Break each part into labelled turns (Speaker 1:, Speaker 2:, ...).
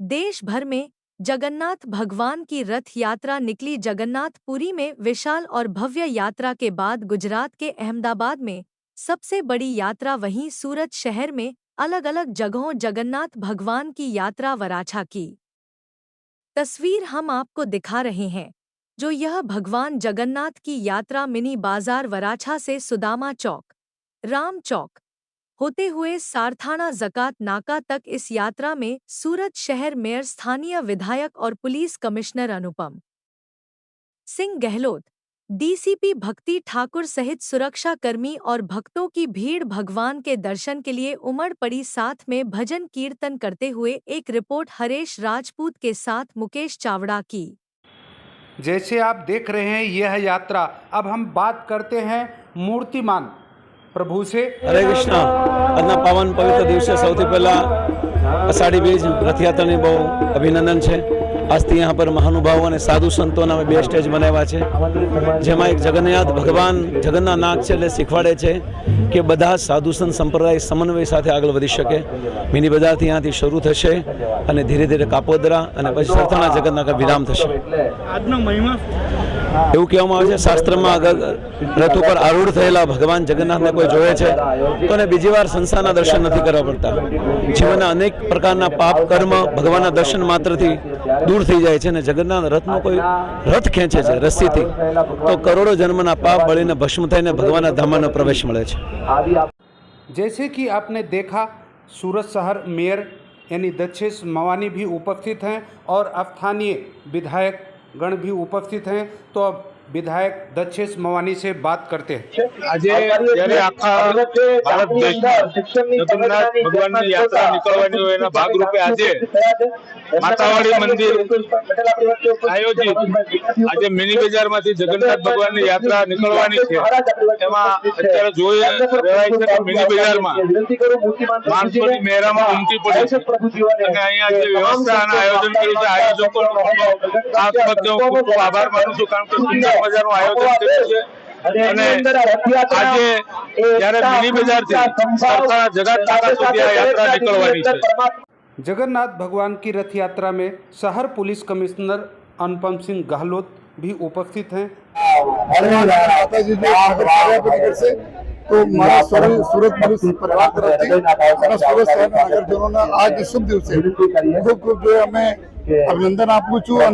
Speaker 1: देश भर में जगन्नाथ भगवान की रथ यात्रा निकली। जगन्नाथपुरी में विशाल और भव्य यात्रा के बाद गुजरात के अहमदाबाद में सबसे बड़ी यात्रा, वहीं सूरत शहर में अलग अलग जगहों जगन्नाथ भगवान की यात्रा वराछा की तस्वीर हम आपको दिखा रहे हैं। जो यह भगवान जगन्नाथ की यात्रा मिनी बाजार वराछा से सुदामा चौक, राम चौक होते हुए सारथाना जकात नाका तक। इस यात्रा में सूरत शहर मेयर, स्थानीय विधायक और police commissioner Anupam Singh Gehlot, DCP भक्ति ठाकुर सहित सुरक्षा कर्मी और भक्तों की भीड़ भगवान के दर्शन के लिए उमड़ पड़ी। साथ में भजन कीर्तन करते हुए। एक रिपोर्ट हरेश राजपूत के साथ मुकेश चावड़ा की।
Speaker 2: जैसे आप देख रहे हैं यह यात्रा, अब हम बात करते हैं मूर्तिमान प्रभु से।
Speaker 3: हरे कृष्णा। આજના પાવન પવિત્ર દિવસે સૌથી પહેલા અષાઢી બીજ રથયાત્રાની બહુ અભિનંદન છે। આજથી यहाँ पर મહાનુભાવો અને સાધુ સંતોના અમે બે સ્ટેજ બનાવ્યા છે, જેમાં એક જગન્નાથ ભગવાન જગન્નાથ નાગ છે એટલે શીખવાડે છે કે બધા સાધુ સંત સંપ્રદાય સમન્વય સાથે આગળ વધી શકે। મિની બજારથી અહીંયાથી શરૂ થશે અને ધીરે ધીરે કાપોદરા અને પછી સરથાણા જગન્નાથ વિરામ થશે। આજનો મહિમા એવું કહેવામાં આવે છે શાસ્ત્રમાં, અગર રથ ઉપર આરૂઢ થયેલા ભગવાન જગન્નાથને કોઈ જોવે છે તો એને બીજી વાર સંસારના દર્શન નથી કરવા પડતા। જીવનના અનેક પ્રકારના પાપ કર્મ ભગવાનના દર્શન માત્રથી દૂર થઈ જાય છે અને જગન્નાથ રથનો કોઈ રથ ખેંચે છે રસ્સીથી તો કરોડો જન્મના પાપ બળીને ભસ્મ થઈને ભગવાનના ધામમાં પ્રવેશ મળે છે।
Speaker 2: जैसे कि आपने देखा, सूरत शहर मेयर यानी दक्षेश मवानी भी उपस्थित हैं और स्थानीय विधायक गण भी उपस्थित हैं। तो अब विधायक दक्षेश मवानी से बात करते हैं।
Speaker 4: આજે જ્યારે આખા ભારત દેશમાં જગન્નાથ ભગવાનની યાત્રા નીકળવાની હોય એના ભાગરૂપે આજે માતાવાડી મંદિર આયોજિત આજે મિની બજારમાંથી જગન્નાથ ભગવાનની યાત્રા નીકળવાની છે। એમાં અત્યારે જોઈ રહેવાય છે કે મિની બજારમાં માણસોની મેરામાં ઉમટી પડી છે અને અહીંયા જે વ્યવસ્થા અને આયોજન કર્યું છે આયોજકોનો આ વખતે હું ખૂબ ખૂબ આભાર માનું છું, કારણ કે સુંદર મજાનું આયોજન કર્યું છે। અને આજે જ્યારે મિની બજારથી સરથાણા જગાત નાકા સુધી આ યાત્રા નીકળવાની છે।
Speaker 2: जगन्नाथ भगवान की रथ यात्रा में शहर पुलिस कमिश्नर अनुपम सिंह गहलोत भी उपस्थित हैं।
Speaker 5: तो हमारा सूरत पुलिस परिवार तरफ सूरत शहर नगरजनों ने आज शुभ दिवस खूब खूब जो हमें अभिनंदन आपू छू और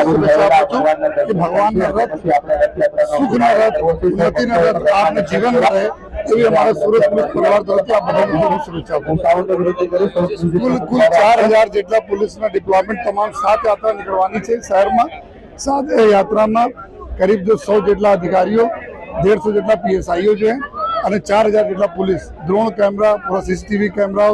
Speaker 5: शुभेच्छा आपू छू कि भगवान रथ सुखना रथ उन्नति रथ आपने जीवन में रहे। ये हमारा सूरत पुलिस परिवार तरफ आप बधाई शुभेच्छा कुल 4000 જેટલા पुलिस डिप्लॉयमेंट तमाम 7 यात्रा निकलवानी है शहर में। 7 यात्रा में करीब जो 100 જેટલા अधिकारियों 150 જેટલા PSIઓ जो है અને 4000 જેટલા पुलिस ड्रोन कैमरा पूरा CCTV कैमरा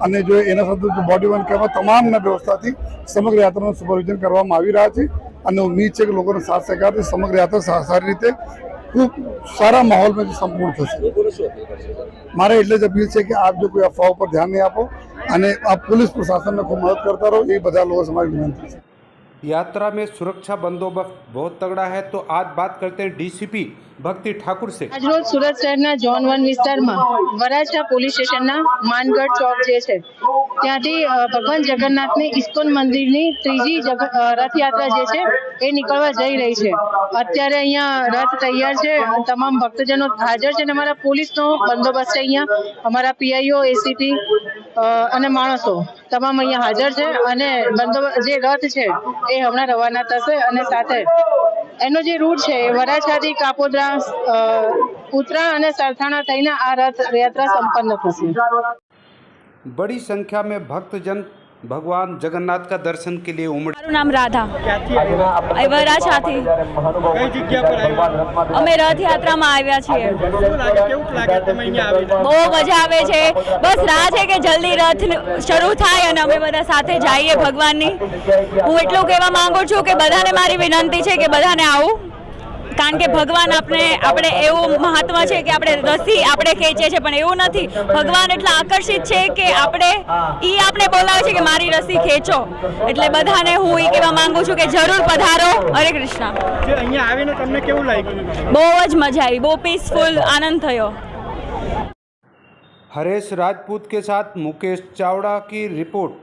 Speaker 5: અને जो એના સાથે जो बॉडी वन कैमरा તમામના વ્યવસ્થાથી સમગ્ર યાત્રાનું સુપરવિઝન કરવામાં આવી રહ્યા છે અને ઉમ્મીદ છે કે લોકોનો સાથ સહકારથી સમગ્ર યાત્રા સારી રીતે ખૂબ સારા માહોલમાં સંપૂર્ણ થશે। મારે એટલે જ અપીલ છે કે આપ જો કોઈ અફવાઓ પર ધ્યાન નહીં આપો અને આપ पुलिस प्रशासन ने खूब मदद करता रहो, ये બધા લોકો से हमारी विनती है।
Speaker 2: यात्रा में सुरक्षा बंदोबस्त बहुत तगड़ा है। तो आज बात करते हैं डीसीपी भक्ति ठाकुर से।
Speaker 6: आज रोज सूरत शहर जोन 1 विस्तार में वराछा पुलिस स्टेशन मानगढ़ चौक जे छे ત્યાંથી ભગવાન જગન્નાથની ઇસ્કોન મંદિરની ત્રીજી રથ યાત્રા જે છે એ નીકળવા જઈ રહી છે। અત્યારે અહીંયા રથ તૈયાર છે, તમામ ભક્તજનો હાજર છે અને અમારા પોલીસનો બંદોબસ્ત છે। અહીંયા અમારા પીઆઈઓ, એસીપી અને માણસો તમામ અહીંયા હાજર છે અને બંદોબસ્ત જે રથ છે એ હમણાં રવાના થશે અને સાથે એનો જે રૂટ છે વરાછાથી કાપોદરા, ઉત્તરા અને સરથાણા થઈને આ રથ યાત્રા સંપન્ન થશે।
Speaker 2: बड़ी संख्या में भक्तजन भगवान जगन्नाथ का दर्शन के लिए उमड़।
Speaker 7: મારું નામ રાધા, વરાછાથી। અમે રથયાત્રામાં આવ્યા છીએ। બહુ મજા આવે છે, બસ રાહ છે કે જલ્દી રથ શરૂ થાય અને અમે બધા સાથે જઈએ ભગવાનની। હું એટલું કહેવા માંગુ છું કે બધાને મારી વિનંતી છે કે બધાને આવું, કારણ કે ભગવાન આપણે એવું મહત્વ છે કે આપણે રસી આપણે ખેંચીએ છીએ પણ એવું નથી। ભગવાન એટલા આકર્ષિત છે કે આપણે બોલાવે છે કે મારી રસી ખેંચો। એટલે બધાને હું એ કહેવા માંગુ છું કે જરૂર પધારો। હરે કૃષ્ણ।
Speaker 8: અહીંયા આવીને તમને કેવું લાગ્યું?
Speaker 7: બહુ જ મજા આવી, બહુ પીસફુલ આનંદ થયો।
Speaker 2: हरेश राजपूत के साथ मुकेश चावड़ा की रिपोर्ट।